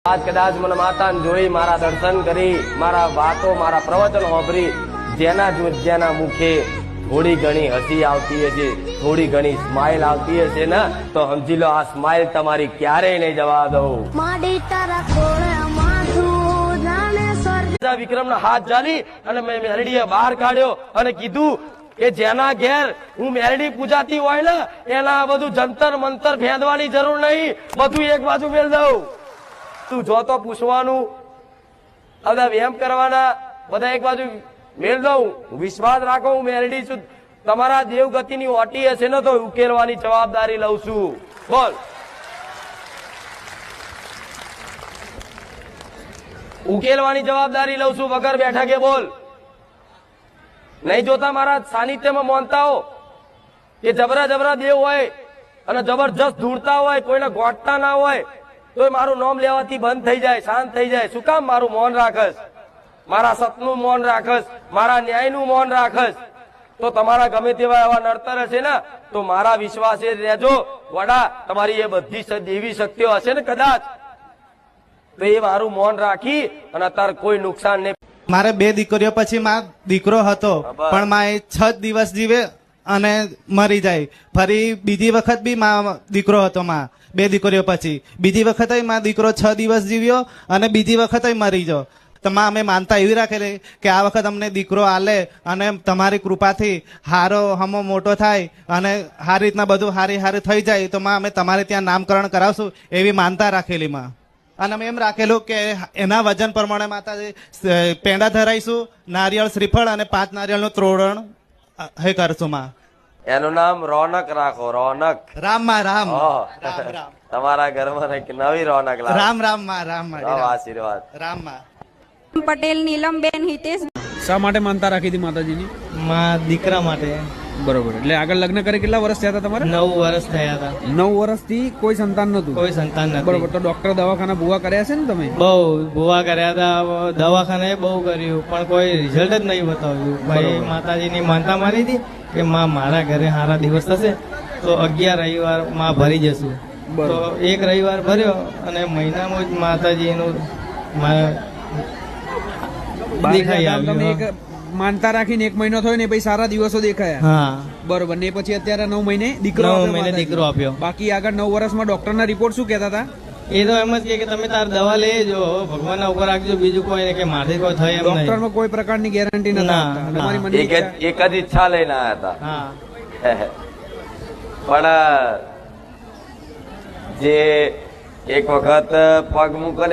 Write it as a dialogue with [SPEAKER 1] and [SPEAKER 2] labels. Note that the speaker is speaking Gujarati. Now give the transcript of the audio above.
[SPEAKER 1] આજ કદાચ મને માતાને જોઈ, મારા દર્શન કરી, મારા વાતો, મારા પ્રવચન સાંભળી, જેના મુખે થોડી ઘણી હસી આવતી હશે, થોડી ઘણી સ્માઇલ આવતી હશે ને, તો સમજી લો આ સ્માઇલ તમારી ક્યારેય નહીં જવા દઉં. વિક્રમના હાથ જાલી અને મેં મેલડીએ બહાર કાઢ્યો અને કીધું કે જેના ઘેર હું મેલડી પૂજાતી હોય ને એના બધું જંતર મંતર ફેંદવાની જરૂર નહીં, બધું એક બાજુ મેળ દઉં. તું જો તો પૂછવાનું, બધા વેમ કરવાના, બધા એક બાજુ મેળ દઉં. વિશ્વાસ રાખો, હું મેલડી છું. તમારા દેવગતિની ઓટી હશે ને તો ઉકેલવાની જવાબદારી લઉં છું. બોલ. ઉકેલવાની જવાબદારી લઉં છું વગર બેઠા કે બોલ. નહીં જોતા મારા સાનિધ્યમાં માનતા હો કે જબરા જબરા દેવ હોય અને જબરજસ્ત ધૂળતા હોય, કોઈને ગોઠતા ના હોય, તો મારું નામ લેવાથી બંધ થઈ જાય, શાંત થઈ જાય. શું કામ મારું મૌન રાખસ? મારા સતનું મૌન રાખસ, મારા ન્યાયનું મૌન રાખસ. તો તમારા ગમે તેવા એવા નડતર હશે ને તો મારા વિશ્વાસે રહેજો વડા, તમારી એ બધી દેવી શક્તિઓ હશે ને કદાચ, તો એ મારું મૌન રાખી અને અત્યારે કોઈ નુકસાન નહીં.
[SPEAKER 2] મારે 2 દીકરીઓ પછી માં દીકરો હતો, પણ માં 6 દિવસ જીવે અને મરી જાય. ફરી બીજી વખત બી માં દીકરો હતો, માં 2 દીકરીઓ પછી બીજી વખત માં દીકરો 6 દિવસ જીવ્યો અને બીજી વખત મરી ગયો. તો માં અમે માનતા એવી રાખેલી કે આ વખત અમને દીકરો આલે અને તમારી કૃપાથી હારો હમો મોટો થાય અને સારી રીતના બધું હારી થઈ જાય, તો માં અમે તમારે ત્યાં નામકરણ કરાવશું એવી માનતા રાખેલી માં. અને અમે એમ રાખેલું કે એના વજન પ્રમાણે માતાજી પેંડા ધરાઈશું, નારિયેળ શ્રીફળ અને 5 નારિયેળનું ત્રોરણ હે કરશું માં.
[SPEAKER 1] એનું નામ રોનક રાખો, રોનક.
[SPEAKER 2] રામ માં રામ.
[SPEAKER 1] તમારા ઘરમાં નવી રોનક લાવો.
[SPEAKER 2] રામ રામ માં રામ માં
[SPEAKER 1] આશીર્વાદ.
[SPEAKER 2] રામ માં.
[SPEAKER 3] પટેલ નીલમબેન હિતેશ.
[SPEAKER 4] શા માટે માનતા રાખી હતી માતાજીની?
[SPEAKER 5] માં દીકરા માટે.
[SPEAKER 4] બરોબર. એટલે આગળ લગ્ન કરે કેટલા વર્ષ થયા હતા તમારે?
[SPEAKER 5] 9 વર્ષ થયા હતા.
[SPEAKER 4] 9 વર્ષથી કોઈ સંતાન નતું?
[SPEAKER 5] કોઈ સંતાન નથી.
[SPEAKER 4] બરોબર. તો ડોક્ટર દવાખાના ભૂવા કર્યા છે ને તમે?
[SPEAKER 5] બહુ ભૂવા કર્યા હતા, દવાખાને બહુ કર્યું, પણ કોઈ રિઝલ્ટ જ નહીં બતાવ્યું. ભાઈ માતાજીની માનતા મારી હતી કે માં મારા ઘરે સારા દિવસ થશે તો 11 રવિવાર માં ભરી જશું. તો 1 રવિવાર ભર્યો અને મહિનામાં જ માતાજીનું દેખાઈ આવ્યું.
[SPEAKER 4] માનતા રાખીને 1 મહિનો થયો ને પછી સારા દિવસો દેખાયા.
[SPEAKER 5] હા
[SPEAKER 4] બરોબર. ને પછી અત્યારે 9 મહિને દીકરો
[SPEAKER 5] આપ્યો.
[SPEAKER 4] બાકી આગળ 9 વર્ષમાં ડોક્ટરના રિપોર્ટ શું કહેતા હતા?
[SPEAKER 5] એ તો એમ જ કે તમે તાર દવા લેજો, ભગવાનના ઉપર રાખજો, બીજું કોઈ કે માથે કોઈ થાય એમ નહીં.
[SPEAKER 4] ડોક્ટરમાં કોઈ પ્રકારની ગેરંટી નથી. તમારી મનની
[SPEAKER 1] એક જ ઈચ્છા લઈને આવ્યા હતા.
[SPEAKER 5] હા.
[SPEAKER 1] પણ જે એક વખત પગ મૂકે